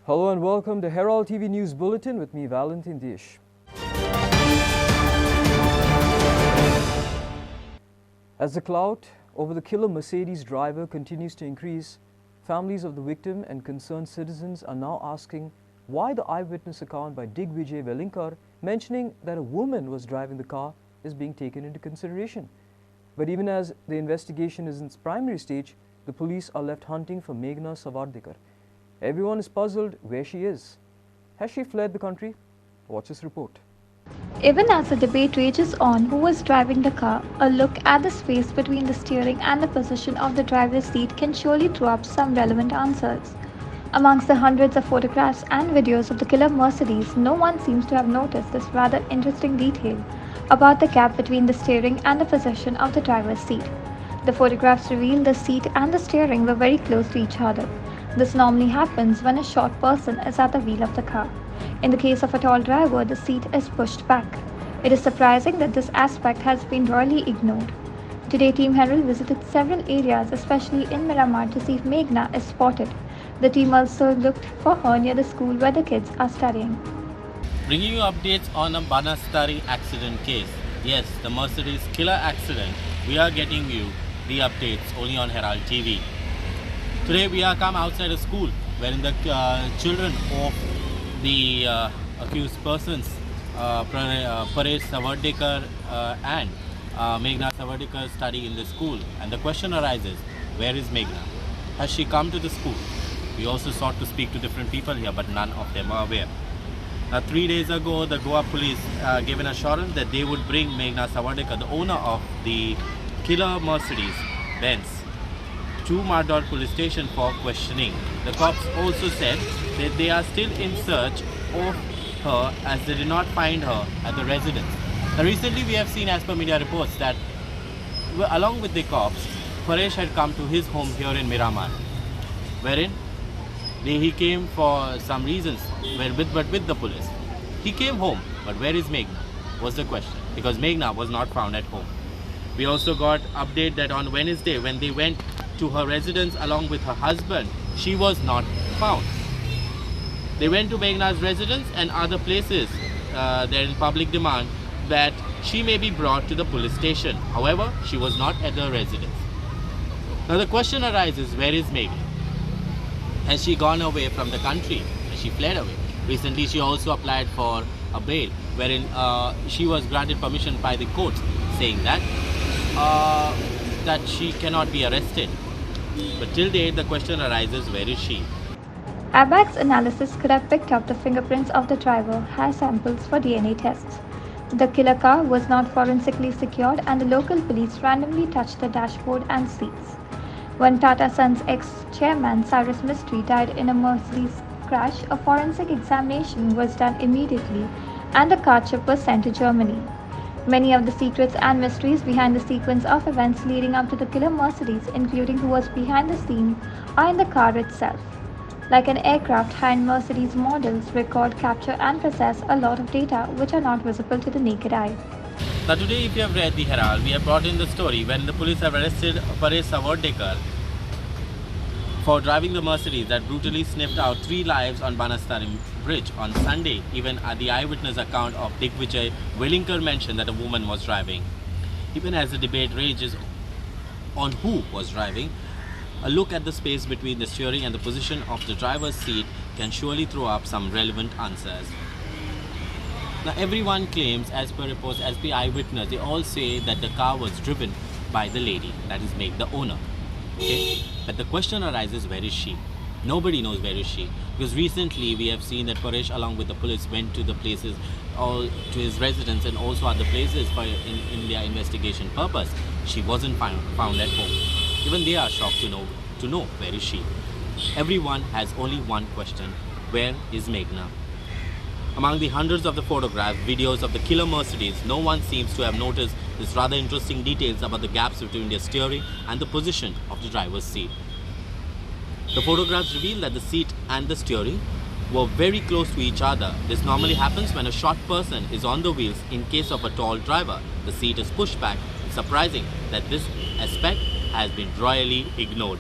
Hello and welcome to Herald TV News Bulletin with me, Valentin Dish. As the clout over the killer Mercedes driver continues to increase, families of the victim and concerned citizens are now asking why the eyewitness account by Digvijay Velinkar mentioning that a woman was driving the car is being taken into consideration. But even as the investigation is in its primary stage, the police are left hunting for Meghna Savardekar. Everyone is puzzled where she is. Has she fled the country? Watch this report. Even as the debate rages on who was driving the car, a look at the space between the steering and the position of the driver's seat can surely throw up some relevant answers. Amongst the hundreds of photographs and videos of the killer Mercedes, no one seems to have noticed this rather interesting detail about the gap between the steering and the position of the driver's seat. The photographs reveal the seat and the steering were very close to each other. This normally happens when a short person is at the wheel of the car. In the case of a tall driver, the seat is pushed back. It is surprising that this aspect has been royally ignored. Today, Team Herald visited several areas, especially in Miramar, to see if Meghna is spotted. The team also looked for her near the school where the kids are studying. Bringing you updates on a Banastari accident case. Yes, the Mercedes killer accident. We are getting you the updates only on Herald TV. Today we are come outside a school wherein the children of the accused persons, Paresh Savardekar and Meghna Savardekar, study in the school. And the question arises, where is Meghna? Has she come to the school? We also sought to speak to different people here, but none of them are aware. 3 days ago, the Goa police gave an assurance that they would bring Meghna Savardekar, the owner of the killer Mercedes Benz, to Mardol police station for questioning. The cops also said that they are still in search of her as they did not find her at the residence. Now, recently we have seen, as per media reports, that along with the cops, Paresh had come to his home here in Miramar, wherein he came for some reasons, but with the police. He came home, but where is Meghna was the question, because Meghna was not found at home. We also got update that on Wednesday, when they went to her residence along with her husband, she was not found. They went to Meghna's residence and other places. They're in public demand that she may be brought to the police station. However, she was not at the residence. Now the question arises, where is Meghna? Has she gone away from the country? Has she fled away? Recently she also applied for a bail, wherein she was granted permission by the courts, saying that she cannot be arrested. But till date, the question arises, where is she? ABAC's analysis could have picked up the fingerprints of the driver, hair samples for DNA tests. The killer car was not forensically secured and the local police randomly touched the dashboard and seats. When Tata Sons ex-chairman Cyrus Mistry died in a Mercedes crash, a forensic examination was done immediately and the car chip was sent to Germany. Many of the secrets and mysteries behind the sequence of events leading up to the killer Mercedes, including who was behind the scene, are in the car itself. Like an aircraft, high-end Mercedes models record, capture and process a lot of data which are not visible to the naked eye. Now today, if you have read the Herald, we have brought in the story when the police have arrested Paresh Savardekar for driving the Mercedes that brutally sniffed out 3 lives on Banastari Bridge on Sunday. Even at the eyewitness account of Digvijay Velinkar mentioned that a woman was driving. Even as the debate rages on who was driving, a look at the space between the steering and the position of the driver's seat can surely throw up some relevant answers. Now everyone claims, as per reports, as per eyewitness, they all say that the car was driven by the lady, that is Meg, the owner. Okay? But the question arises, where is she? Nobody knows where is she, because recently we have seen that Paresh along with the police went to the places, all to his residence and also other places for in their investigation purpose. She wasn't found at home. Even they are shocked to know where is she. Everyone has only one question, where is Meghna? Among the hundreds of the photographs, videos of the killer Mercedes, no one seems to have noticed this rather interesting details about the gaps between their steering and the position of the driver's seat. The photographs reveal that the seat and the steering were very close to each other. This normally happens when a short person is on the wheels. In case of a tall driver, the seat is pushed back. It's surprising that this aspect has been royally ignored.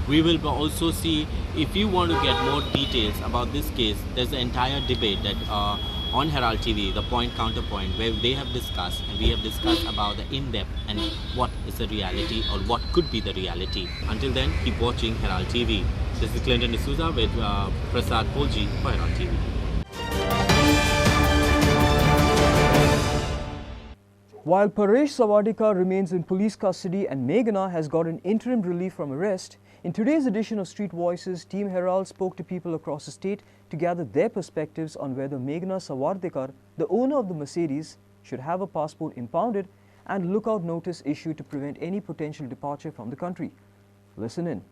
We will also see, if you want to get more details about this case, there's an entire debate that on Herald TV, the point counterpoint, where they have discussed and we have discussed about the in-depth and what is the reality or what could be the reality. Until then, keep watching Herald TV. This is Clinton D'Souza with Prasad Polji for Herald TV. While Paresh Savardekar remains in police custody and Meghna has got an interim relief from arrest, in today's edition of Street Voices, Team Herald spoke to people across the state to gather their perspectives on whether Meghna Savardekar, the owner of the Mercedes, should have a passport impounded and lookout notice issued to prevent any potential departure from the country. Listen in.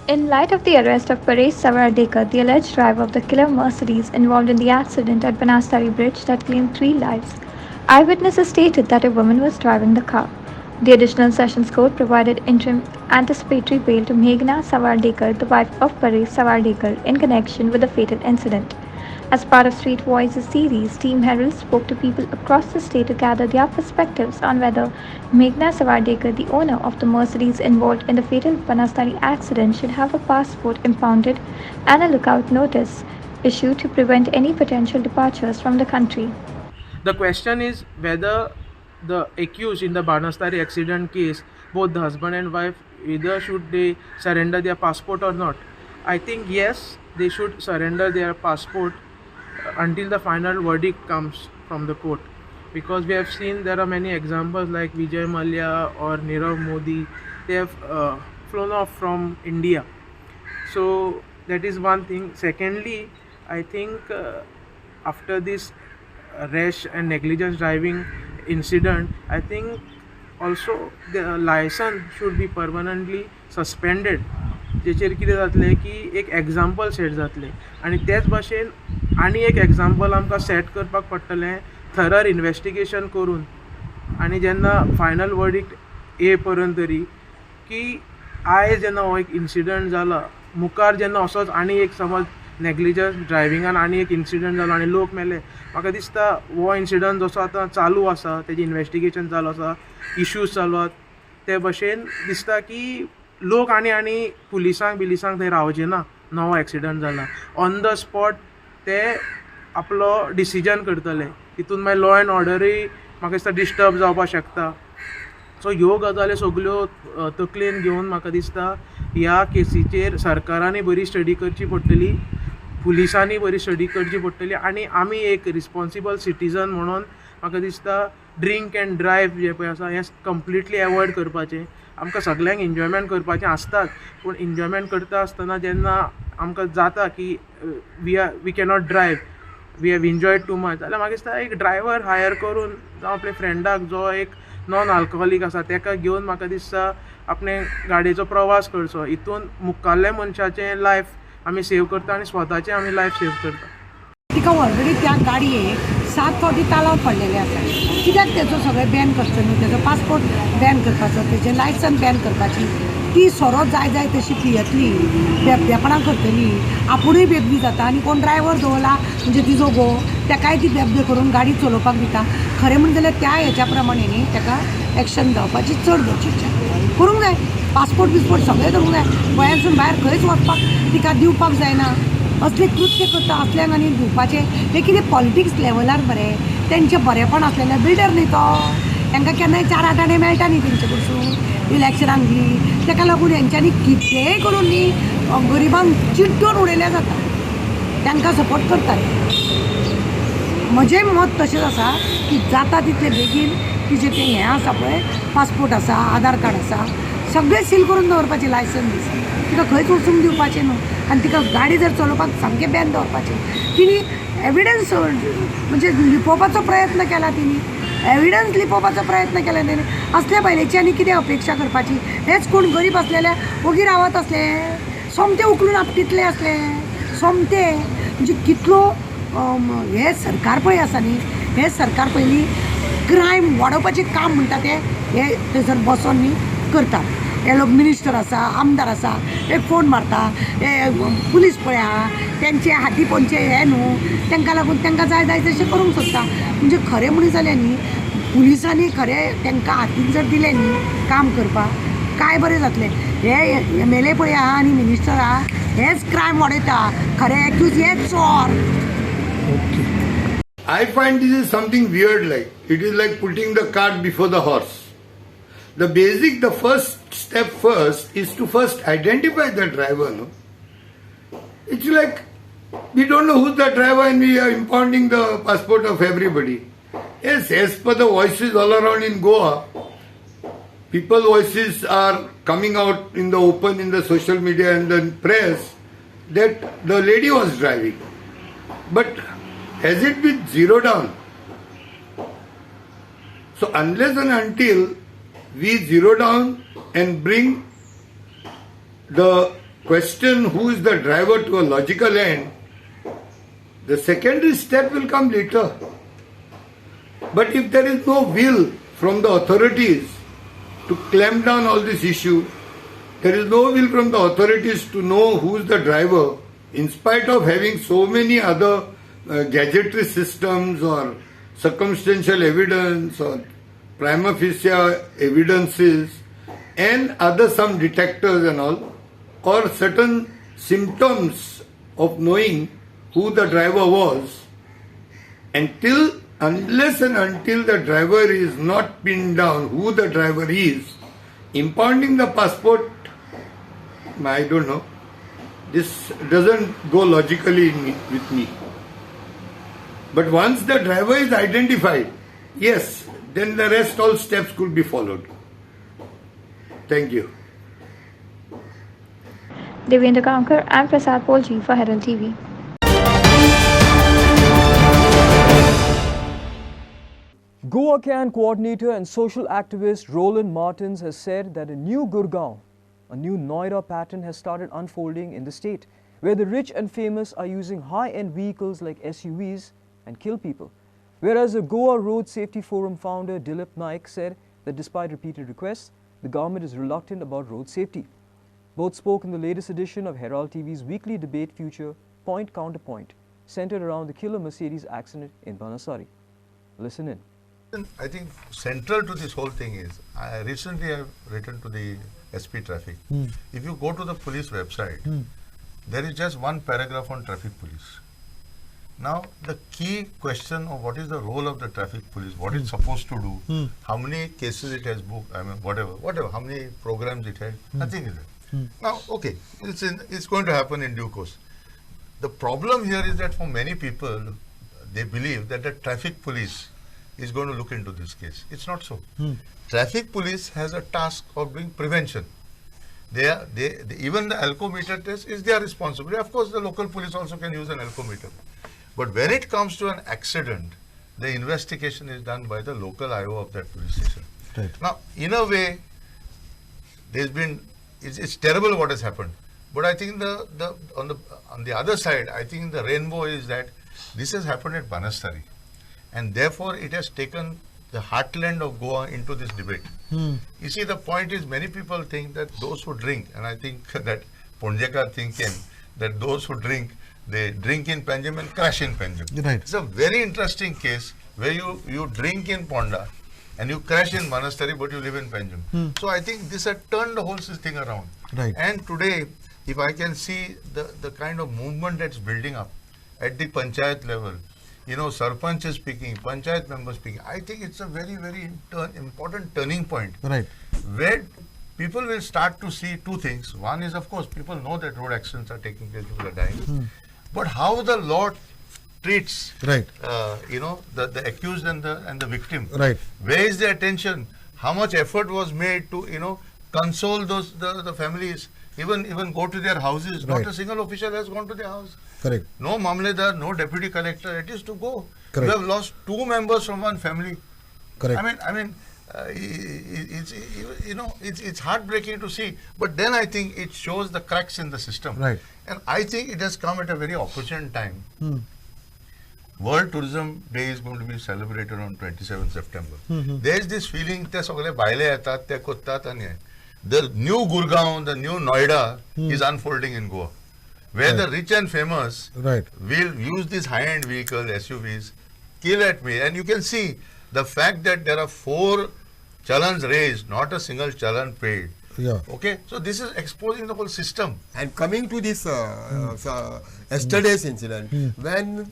In light of the arrest of Paresh Savardekar, the alleged driver of the killer Mercedes involved in the accident at Banastari Bridge that claimed 3 lives, eyewitnesses stated that a woman was driving the car. The additional Sessions Court provided interim anticipatory bail to Meghna Savardekar, the wife of Paresh Savardekar, in connection with the fatal incident. As part of Street Voices series, Team Herald spoke to people across the state to gather their perspectives on whether Meghna Savardekar, the owner of the Mercedes involved in the fatal Banastari accident, should have a passport impounded and a lookout notice issued to prevent any potential departures from the country. The question is whether the accused in the Banastari accident case, both the husband and wife, either should they surrender their passport or not. I think yes, they should surrender their passport until the final verdict comes from the court, because we have seen there are many examples like Vijay Mallya or Nirav Modi. They have flown off from India. So that is one thing. Secondly, I think after this rash and negligence driving incident, I think also the license should be permanently suspended. जेचेर कितें जातलें की एक example set जातलें आनी तेच भाशेन आनी एक एग्जाम्पल आमकां सेट करपाक पडटलें थरर इन्वेस्टिगेशन करून आनी जेन्ना फायनल वर्डिक्ट ये पर्यंत तरी की आयज जेन्ना हो एक इन्सिडंट जाला मुखार जेन्ना असोच आनी एक समज नेग्लिजन्स ड्रायविंगान आनी एक इन्सिडंट जालो आनी लोक मेले, म्हाका दिसता हो इन्सिडंट जसो आतां चालू आसा तेजें इन्वेस्टिगेशन चालू आसा, इश्यूज चालू आसात, ते भशेन दिसता की लोक आनी पुलिसांक थंय रावचे ना. नवो एक्सिडंट जाला ऑन द स्पॉट ते आपलो डिसिजन करतले, तितून मागीर लॉ एंड ऑर्डरूय म्हाका दिसता डिस्टर्ब जावपाक शकता. सो ह्यो गजाली सगल्यो तकलेन घेवन म्हाका दिसता ह्या केसीचेर सरकारांनी बरी स्टडी करची पडटली, पुलिसांनी बरी स्टडी करची पडटली आनी आमी एक रिस्पॉन्सिबल सिटीजन म्हणून म्हाका दिसता ड्रिंक एंड ड्रायव्ह जे पळय आसा हें कंप्लिटली एवॉयड करपाचें. आमकां सगळ्यांक एन्जॉयमेंट करपाचें आसताच, पूण एन्जॉयमेंट करता आसतना जेन्ना आमकां जाता की we cannot drive, we have enjoyed too much, जाल्यार म्हाका दिसता एक ड्रायव्हर हायर करून जावं आपल्या फ्रेंडाक जो एक नॉन अल्कोहोलीक आसा ताका घेवन म्हाका दिसता आपणे गाडयेचो प्रवास करचो. हितून मुखाल्ल्या मनशाचें लायफ आमी सेव करता आनी स्वताचें आमी लायफ सेव करता. तिका ऑलरेडी त्या गाडयेक 7 फावटी तालाव पडलेले आसा. कित्याक तेजो सगळें बॅन करचो न्ही, तेजो पासपोर्ट बॅन करपाचो, तेजें लायसन्स बॅन करपाची, ती सोरो जाय तशी पियेतली, बेबदेपणां करतली, आपुणूय बेबदी जाता आनी कोण ड्रायव्हर दवरला म्हणजे तिजो घोव तेकाय ती बेबदे करून गाडी चलोवपाक दिता. खरें म्हणजे जाल्यार त्या हेच्या प्रमाणे न्ही तेका एक्शन जावपाची चड गरजेचें करूंक जाय. पासपोर्ट बिसपोर्ट सगळें करूंक जाय. गोंयांसून भायर खंयच वचपाक तिका दिवपाक जायना. असले कृत्य करता असल्यांक आनी दिवपाचें हें कितें पॉलिटिक्स लेवलार बरें, तेंचें बरेंपण आसलेलें बिल्डर न्ही तो, तांकां केन्नाय 4 आठाणे मेळटा न्ही तेंचे कडसून इलेक्शनाक बी. ताका लागून हेंच्यांनी कितेंय करून न्ही गरिबांक चिड्डून उडयलें जाता, तांकां सपोर्ट करतात. म्हजें मत तशेंच आसा की जाता तितले बेगीन तिजें तें हें आसा पळय पासपोर्ट आसा, आधार कार्ड आसा, सगळें सील करून दवरपाचें लायसन्स बी, तिका खंयच वचूंक दिवपाचें न्हू आनी तिका गाडी जर चलोवपाक सामकें बॅन दवरपाचें. तिणी एविडन्स म्हणजे लिपोवपाचो प्रयत्न केला, तिणी एविडन्स लिपोवपाचो प्रयत्न केला. तेणी असल्या बायलेची आनी कितें अपेक्षा करपाची. हेच कोण गरीब असलेले ओगी रावत असले, सोमते उखलून आपटितले असले, सोमते म्हणजे कितलो हे सरकार पळय आसा न्ही, हे सरकार पयलीं क्रायम वाडोवपाचें काम म्हणटा तें हे थंयसर बसोन न्ही करतात. हे लोक मिनिस्टर आसा, आमदार आसा, एक फोन मारता, हे पुलीस पळया तेंचे हाती पोंचे हे न्हू, तांकां लागून तांकां जाय तशें करूंक सोदता. म्हणजे खरें म्हणून जालें न्ही पुलिसांनी खरें तांकां हातीन जर दिलें न्ही काम करपाक काय बरें जातलें. हे MLA पळय आहा आनी मिनिस्टर आहा हेच क्रायम वाडयता खरे एक्यूज हेच चोर. I find this is something weird, like it is like putting the cart before the horse. The first step is to first identify the driver. No, it's like we don't know who's the driver and we are impounding the passport of everybody. Yes, as per the voices all around in Goa, people's voices are coming out in the open in the social media and the press that the lady was driving. But has it been zeroed down? So unless and until we zero down and bring the question who is the driver to a logical end, the secondary step will come later. But if there is no will from the authorities to clamp down all this issue, there is no will from the authorities to know who is the driver, in spite of having so many other gadgetry systems or circumstantial evidence or prima facie evidences and other some detectors and all, or certain symptoms of knowing who the driver was, unless and until the driver is not pinned down who the driver is, impounding the passport, I don't know, this doesn't go logically with me. But once the driver is identified, yes, then the rest all steps could be followed. Thank you. Devendra Kamkar and Prasad Polji for Herald TV. Goa Can coordinator and social activist Roland Martins has said that a new Gurgaon, a new Noida pattern has started unfolding in the state, where the rich and famous are using high-end vehicles like SUVs and kill people. Whereas the Goa Road Safety Forum founder Dilip Naik said that despite repeated requests, the government is reluctant about road safety. Both spoke in the latest edition of Herald TV's weekly debate feature, Point Counterpoint, centered around the killer Mercedes accident in Banasari. Listen in. I think central to this whole thing is, I recently have written to the SP Traffic. If you go to the police website, there is just one paragraph on traffic police. Now, the key question of what is the role of the traffic police, what it's supposed to do, how many cases it has booked, I mean, whatever, how many programs it had, nothing is there. Now, okay, it's going to happen in due course. The problem here is that for many people, they believe that the traffic police is going to look into this case. It's not so. Traffic police has a task of doing prevention. Even the alcometer test is their responsibility. Of course, the local police also can use an alcometer. But when it comes to an accident, the investigation is done by the local IO of that police station. Right. Now, in a way, it's terrible what has happened. But I think on the other side, I think the rainbow is that this has happened at Banasari. And therefore, it has taken the heartland of Goa into this debate. You see, the point is many people think that those who drink, and I think that Ponjekar thinking that those who drink, they drink in Panjim and crash in Panjim. Right. It's a very interesting case where you drink in Ponda and you crash in Manastari, but you live in Panjim. So I think this has turned the whole thing around. Right. And today, if I can see the kind of movement that's building up at the panchayat level, you know, Sarpanch is speaking, panchayat members speaking, I think it's a very, very important turning point. Right. Where people will start to see two things. One is, of course, people know that road accidents are taking place, people are dying. But how the law treats, Right. you know, the accused and the victim. Right. Where is the attention? How much effort was made to, you know, console the families, even go to their houses. Right. Not a single official has gone to their house. Correct. No Mamledar, no deputy collector. It is to go. Correct. We have lost 2 members from one family. Correct. I mean, it's you know, it's heartbreaking to see. But then I think it shows the cracks in the system. Right. And I think it has come at a very opportune time. World Tourism Day is going to be celebrated on 27 September. There is this feeling that the new Gurgaon, the new Noida is unfolding in Goa, where the rich and famous Right. will use these high-end vehicles, SUVs, kill at me. And you can see the fact that there are 4 challans raised, not a single challan paid. Yeah. Okay, so this is exposing the whole system. And coming to this yesterday's incident, when,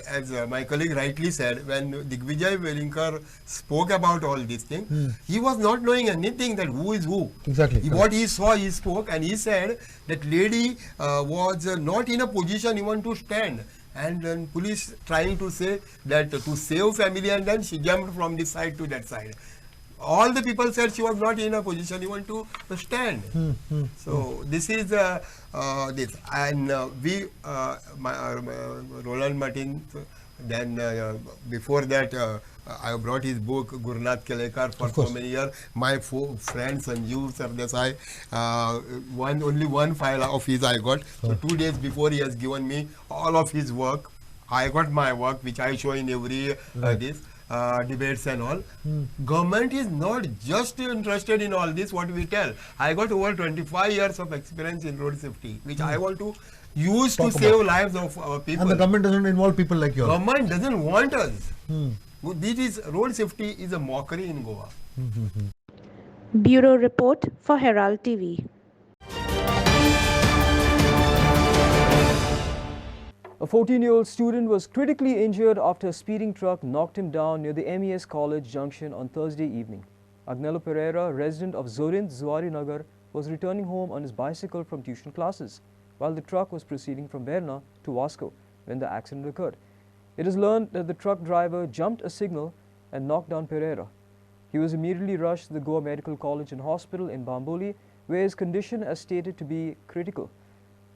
as my colleague rightly said, when Digvijay Velinkar spoke about all these things, he was not knowing anything that who is who. Exactly. What he saw, he spoke, and he said that lady was not in a position even to stand. And then police trying to say that to save family, and then she jumped from this side to that side. All the people said she was not in a position even to stand. So this is this, and Roland Martin. Then before that, I brought his book Gurnath Kelekar for so many years. My friend Sanjeev Sardesai, only one file of his I got. So 2 days before, he has given me all of his work. I got my work, which I show in every this. Debates and all. Government is not just interested in all this, what we tell. I got over 25 years of experience in road safety, which I want to use to save lives of our people. And the government doesn't involve people like you. Government doesn't want us. This is, road safety is a mockery in Goa. Bureau Report for Herald TV. A 14-year-old student was critically injured after a speeding truck knocked him down near the MES College junction on Thursday evening. Agnello Pereira, resident of Zorin, Zuari Nagar, was returning home on his bicycle from tuition classes, while the truck was proceeding from Verna to Vasco when the accident occurred. It is learned that the truck driver jumped a signal and knocked down Pereira. He was immediately rushed to the Goa Medical College and Hospital in Bamboli, where his condition is stated to be critical.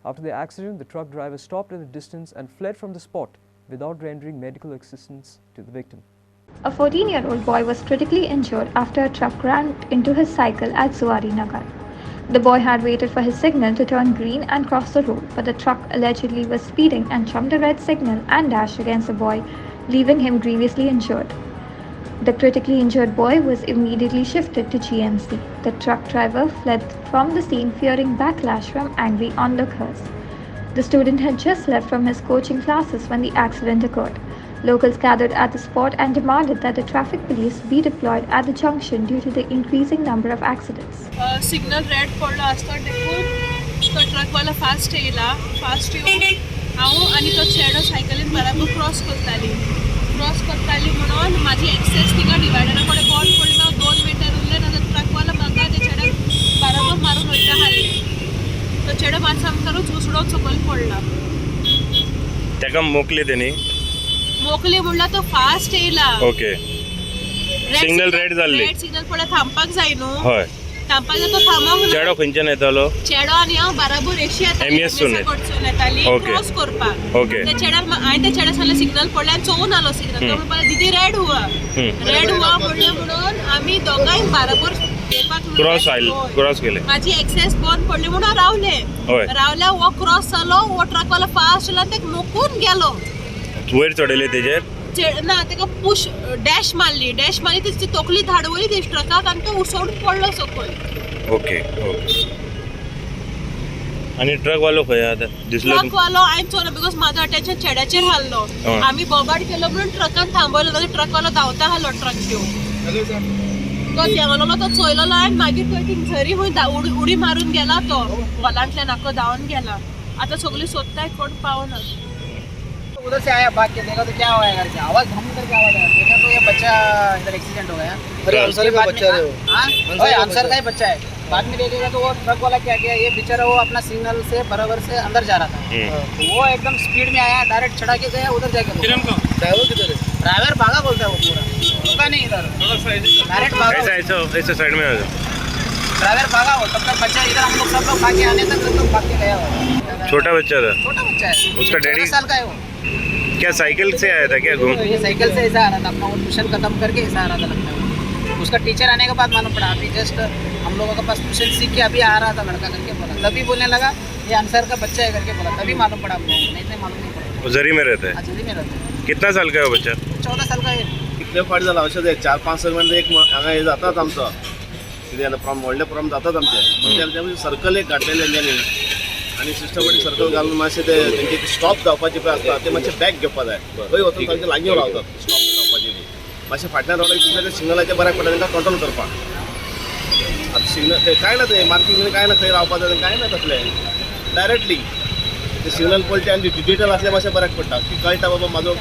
After the accident, the truck driver stopped at a distance and fled from the spot without rendering medical assistance to the victim. A 14-year-old boy was critically injured after a truck ran into his cycle at Zuari Nagar. The boy had waited for his signal to turn green and cross the road, but the truck allegedly was speeding and jumped a red signal and dashed against the boy, leaving him grievously injured. The critically injured boy was immediately shifted to GMC. The truck driver fled from the scene fearing backlash from angry onlookers. The student had just left from his coaching classes when the accident occurred. Locals gathered at the spot and demanded that the traffic police be deployed at the junction due to the increasing number of accidents. Signal red पडला असता देखून तो ट्रकवाला fast येयला fast येवन हांव आनी तो चेडो सायकलीन बराबर क्रॉस करताली म्हणून माझी एक्सेस तिका डिवायडरा कडेन बॉल पडली हांव 2 मिनटां उरले ना ट्रकवाला म्हाका ते चेड्याक बराबर मारून वयता हाडले तो चेडो मातसो आमकां उसडोन सकयल पडला ताका मोकली तेणी मोकली म्हणल्यार तो फास्ट येयला ओके सिग्नल रेड जाल्ली रेड सिग्नल पडला थांबपाक जाय न्हू हय थांबपाक जाय तो थांबोंक चेडो खंयच्यान येतालो चेडो आनी हांव बराबर एशी कडसून येताली क्रॉस करपाक ओके त्या चेड्याक हांवें त्या चेड्या सांगलें सिग्नल पडलें आनी चोवून आलो सिग्नल तो म्हणपाक दीदी रेड हुआ म्हणलें म्हणून आमी दोगांय बराबर क्रॉस केले माझी एक्सेस बंद पडली म्हणून रावले वो क्रॉस जालो वो ट्रकवाला फास्ट आयलो आनी तेका मोकून गेलो वयर चडयले तेजेर ना तेका पुश डॅश मारली तेची तकली धाडवली ते ट्रकाक आनी तो उसोडून पडलो सकयल ओके आनी ट्रक वालो खंय आतां दिसलो ट्रक वालो हांवें चोवना बिकॉज म्हाजो अटेन्शन चेड्याचेर हाल्लो आमी बोबाड केलो म्हणून ट्रकान थांबयलो जाल्यार ट्रक वालो धांवता हाल्लो ट्रक घेवन तो देंवलो तो चोयलो आनी मागीर खंय ती झरी खंय उडी मारून गेला तो वॉलांतल्यान आखो धांवन गेला आतां सगळीं सोदताय कोण पावना उधर से आया भाग के देखा तो क्या हुआ है घर से आवाज धम करके आवाज आया देखा तो ये बच्चा इधर एक्सीडेंट हो गया अरे आंसर का बच्चा है वो हां आंसर का ही बच्चा है बाद में देखेगा तो वो ट्रक वाला क्या किया ये बेचारा वो अपना सिग्नल से बराबर से अंदर जा रहा था तो वो एकदम स्पीड में आया डायरेक्ट चढ़ा के गया उधर जाके ड्राइवर किधर है ड्राइवर भागा बोलता है वो पूरा रुका नहीं इधर डायरेक्ट भागा ऐसा साइड में आ जाओ ड्राइवर भागा वो तब तक बच्चा इधर हम लोग सब लोग भाग के आने तक तो भाग के गया छोटा बच्चा था है उसका डैडी साल का है वो क्या साइकिल से आया था क्या घूम ये साइकिल से ऐसा आ रहा था अपना वो ट्यूशन खत्म करके ऐसा आ रहा था लगता है उसका टीचर आने के बाद मालूम पड़ा अभी जस्ट हम लोगों के पास ट्यूशन सीख के अभी आ रहा था लड़का करके बोला तभी बोलने लगा ये आंसर का बच्चा है करके बोला तभी मालूम पड़ा हम लोगों को नहीं मालूम नहीं पड़ा जरी में रहता है जरी में रहता है कितना साल का है वो बच्चा 14 साल का है कितले फाट झाला औषध 4-5 साल एक हांगा हे जातात आमचो कितें जाल्यार प्रॉम व्हडले प्रॉम जातात आमचे सर्कल एक घातलेले तेंच्यांनी आनी सिस्टमॅटीक सर्कल घालून मातशें ते तेंचे स्टॉप जावपाचे पळय आसता ते मातशें बॅक घेवपा जाय खंय वचून तांचे लागीं रावतात स्टॉप जावपाचे बी मातशें फाटल्यान रावले कितें सिग्नलाचे बऱ्याक पडटा तांकां कंट्रोल करपाक आतां सिग्नल ते काय ना ते मार्किंग काय ना खंय रावपाचें काय ना तसलें डायरेक्टली ते सिग्नल पोलचे आनी डिजिटल असल्या मातशें बऱ्याक पडटा की कळटा बाबा म्हाजो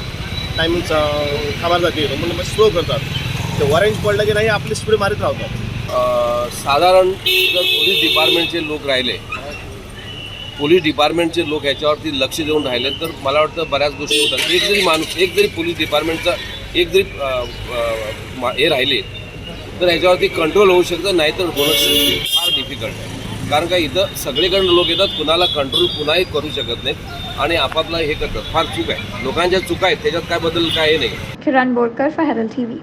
टायमींग खबर जाती म्हणून मातशें स्लो करतात ते ऑरेंज पडलं की नाही आपली स्पीड मारीत रावतात. साधारण जर पोलीस डिपार्टमेंटचे लोक राहिले, पोलीस डिपार्टमेंटचे लोक ह्याच्यावरती लक्ष देऊन राहिले तर मला वाटतं बऱ्याच गोष्टी होतात. एक जरी पोलीस डिपार्टमेंटचा एक जरी हे राहिले तर ह्याच्यावरती कंट्रोल होऊ शकतं, नाहीतर होणं फार डिफिकल्ट आहे. कारण का इथं सगळीकडनं लोक येतात, कुणाला कंट्रोल कुणाही करू शकत नाहीत आणि आपापला हे करतात. फार चूक आहे, लोकांच्या चुका आहेत, त्याच्यात काय बदल काय नाही. किरण Borkar for Herald TV.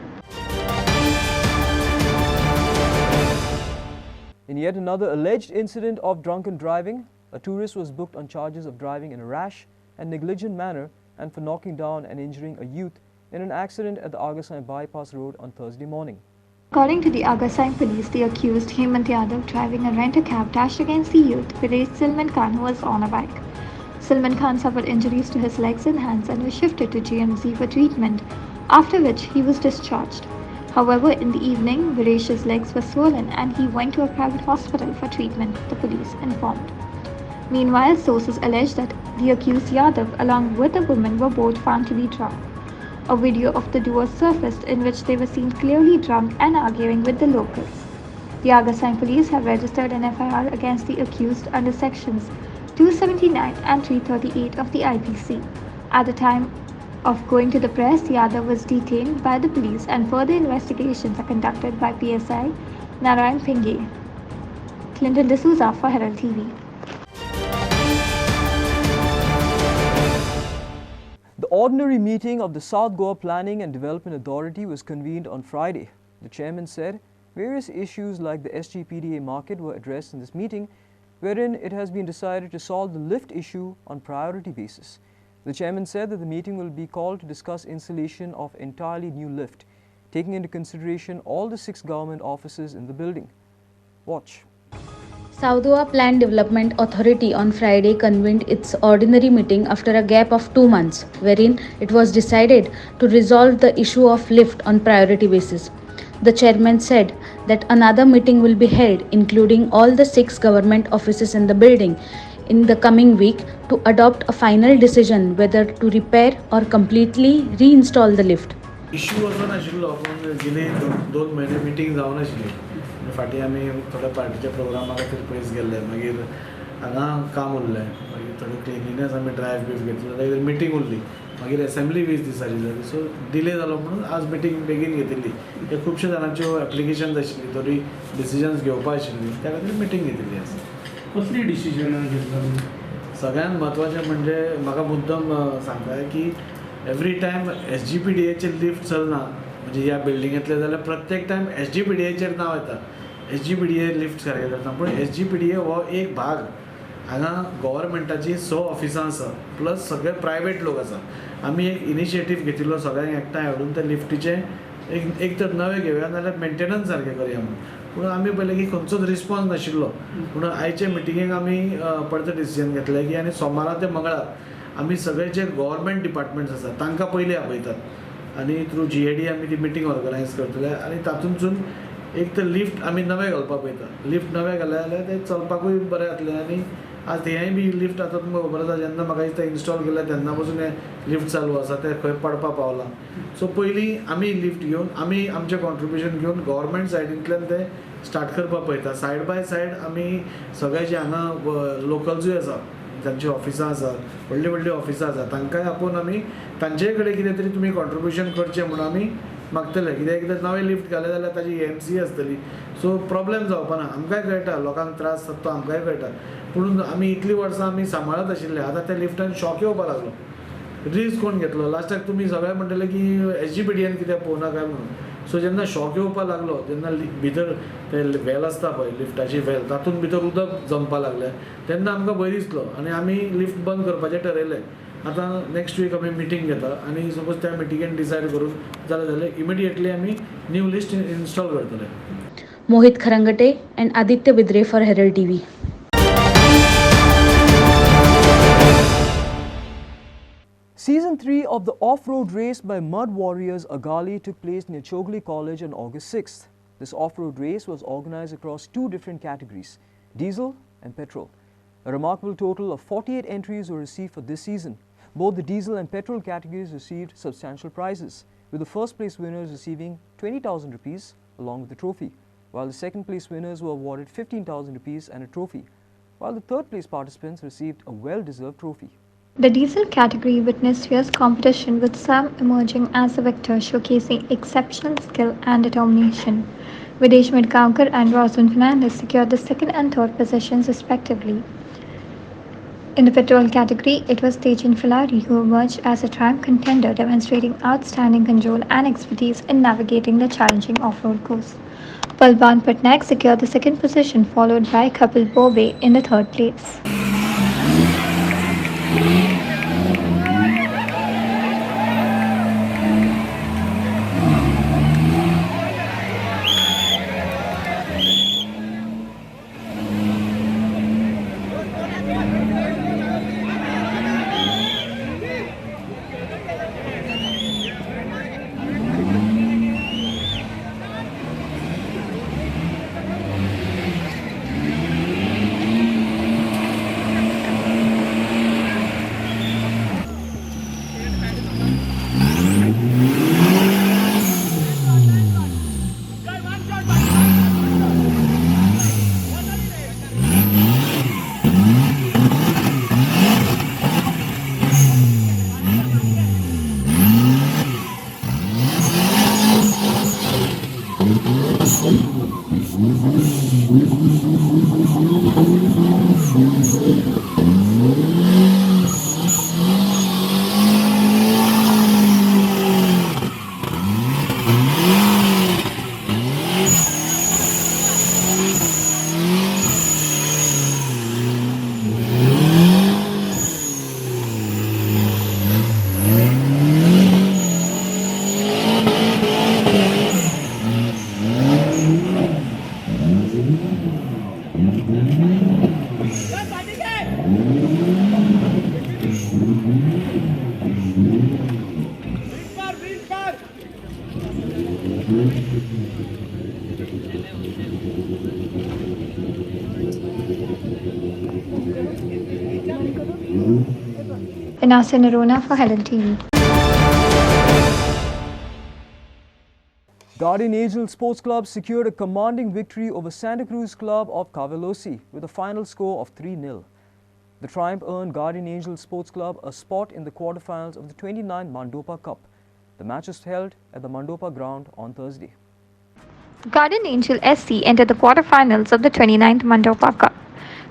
In yet another alleged incident of drunken driving, a tourist was booked on charges of driving in a rash and negligent manner and for knocking down and injuring a youth in an accident at the Agasai bypass road on Thursday morning. According to the Agasai police, the accused Hemant Yadav, driving a rent-a-cab, dashed against the youth with Salman Khan, who was on a bike. Salman Khan suffered injuries to his legs and hands and was shifted to GMC for treatment, after which he was discharged. However, in the evening, Viresh's legs were swollen and he went to a private hospital for treatment, the police informed. Meanwhile, sources allege that the accused Yadav, along with a woman, were both found to be drunk. A video of the duo surfaced in which they were seen clearly drunk and arguing with the locals. The Agasai police have registered an FIR against the accused under sections 279 and 338 of the IPC. At the time of going to the press, Yadav was detained by the police and further investigations are conducted by PSI Narayan Pingay. Clinton D'Souza for Herald TV. The ordinary meeting of the South Goa Planning and Development Authority was convened on Friday. The chairman said various issues like the SGPDA market were addressed in this meeting, wherein it has been decided to solve the lift issue on priority basis. The chairman said that the meeting will be called to discuss installation of entirely new lift, taking into consideration all the 6 government offices in the building. Watch. South Goa Plan Development Authority on Friday convened its ordinary meeting after a gap of 2 months, wherein it was decided to resolve the issue of lift on priority basis. The chairman said that another meeting will be held, including all the 6 government offices in the building, in the coming week to adopt a final decision whether to repair or completely reinstall the lift. Issue असो नाशिल्लो, पूण गेले 2 म्हयने meeting जावं नाशिल्ली. फाटीं आमी थोड्या पार्टीच्या प्रोग्रामा खातीर पयस गेल्ले, मागीर हांगा काम उरलें, मागीर थोडे क्लिनिनेस आमी ड्रायव्ह बीफ घेतलो, मागीर मिटींग उरली, मागीर असेंब्ली 20 दिसांची जाली. सो डिले जालो म्हणून आज मिटींग बेगीन घेतिल्ली. हे खुबशे जाणांच्यो एप्लिकेशन्स आशिल्ली, थोडी डिसिजन्स घेवपा आशिल्ली, त्या खातीर मिटींग घेतिल्ली आसा. कसली डिसिजन घेतला? सगळ्यांत म्हत्वाचें म्हणजे म्हाका मुद्दम सांगता की एवरी टायम SGPDAचे लिफ्ट चलना, म्हणजे ह्या बिल्डिंगेंतले जाल्यार प्रत्येक टायम SGPDAचेर नांव येता, SGPDA लिफ्ट सारके करता. पूण SGPDA हो एक भाग. हांगा गव्हर्मेंटाची 6 ऑफिसां आसा, प्लस सगळे प्रायवेट लोक आसा. आमी एक इनिशिएटीव घेतिल्लो सगळ्यांक एकठांय हाडून ते लिफ्टीचे एक तर नवे घेवया नाल्यार मेंटेनन्स सारके करया म्हणून. पूण आमी पळयलें की खंयचोच रिस्पॉन्स नाशिल्लो. पूण आयचे मिटिंगेक आमी परते डिसिजन घेतलें की आनी सोमारा ते मंगळार आमी सगळे जे गव्हर्मेंट डिपार्टमेंट्स आसा तांकां पयलीं आपयतात आनी थ्रू GAD आमी ती मिटींग ऑर्गनायज करतले आनी तातूंतसून एक तर लिफ्ट आमी नवे घालपाक पळयता. लिफ्ट नवे घाले जाल्यार ते चलपाकूय बरें जातलें. आनी आज तेंय बी लिफ्ट आतां तुमकां खबर आसा, जेन्ना म्हाका दिसता इन्स्टॉल केल्या तेन्ना पासून हे लिफ्ट चालू आसा, ते खंय पडपाक पावलां. सो पयलीं आमी लिफ्ट घेवन आमी आमचें कॉन्ट्रिब्युशन घेवन गव्हर्मेंट सायडींतल्यान ते स्टार्ट करपाक पळयता. सायड बाय सायड आमी सगळे जे हांगा लोकल्सूय आसा, तांची ऑफिसां आसा, व्हडलीं व्हडलीं ऑफिसां आसा, तांकांय आपोवन आमी तांचे कडेन कितें तरी तुमी कॉन्ट्रिब्युशन करचें म्हणून आमी मागतले. कित्याक नवे लिफ्ट घाले जाल्यार ताजी EMC आसतली. सो प्रॉब्लेम जावपा ना. आमकांय कळटा लोकांक त्रास जाता तो आमकांय कळटा. पूण आमी इतलीं वर्सां आमी सांबाळत आशिल्ले, आतां त्या लिफ्टान शॉक येवपा लागलो. रिस्क कोण घेतलो? लास्टाक तुमी सगळे म्हणटले की SGPDAन कित्याक पळोवना काय म्हणून. सो जेन्ना शॉक येवपा लागलो, जेन्ना भितर ते वेल आसता पळय लिफ्टाची वेल, तातूंत भितर उदक जमपाक लागलें, तेन्ना आमकां भंय दिसलो आनी आमी लिफ्ट बंद करपाचें ठरयलें. आतां नेक्स्ट वीक आमी मिटींग घेता आनी सपोज त्या मिटिंगेन डिसायड करून जाल्यार इमिडिएटली आमी न्यू लिस्ट इन्स्टॉल करतले. मोहित Kharangate and Aditya Bidre for Herald TV. Season 3 of the off-road race by Mud Warriors Agali took place near Chogley College on August 6th. This off-road race was organized across two different categories, diesel and petrol. A remarkable total of 48 entries were received for this season. Both the diesel and petrol categories received substantial prizes, with the first place winners receiving 20,000 rupees along with the trophy, while the second place winners were awarded 15,000 rupees and a trophy, while the third place participants received a well-deserved trophy. The diesel category witnessed fierce competition, with Sam emerging as the victor, showcasing exceptional skill and determination. Videsh Midgaonkar and Roswin Fernandez secured the second and third positions respectively. In the petrol category, it was Tejan Filari who emerged as a triumph contender, demonstrating outstanding control and expertise in navigating the challenging off-road course. Balban Patnaik secured the second position, followed by Kapil Bobe in the third place. Inasya Narona for Herald TV. Guardian Angel Sports Club secured a commanding victory over Santa Cruz Club of Cavelosi with a final score of 3-0. The triumph earned Guardian Angel Sports Club a spot in the quarterfinals of the 29th Mandopa Cup. The match was held at the Mandopa ground on Thursday. Guardian Angel SC entered the quarterfinals of the 29th Mandopa Cup.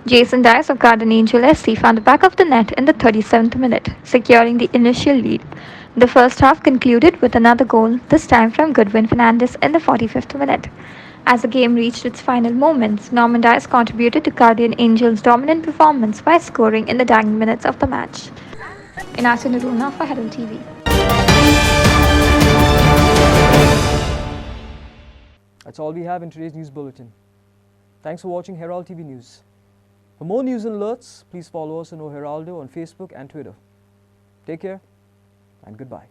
Jason Dias of Guardian Angel SC found the back of the net in the 37th minute, securing the initial lead. The first half concluded with another goal, this time from Goodwin Fernandez in the 45th minute. As the game reached its final moments, Norman Dias contributed to Guardian Angel's dominant performance by scoring in the dying minutes of the match. Inasya Narona for Herald TV. That's all we have in today's news bulletin. Thanks for watching Herald TV News. For more news and alerts, please follow us on O Heraldo on Facebook and Twitter. Take care and goodbye.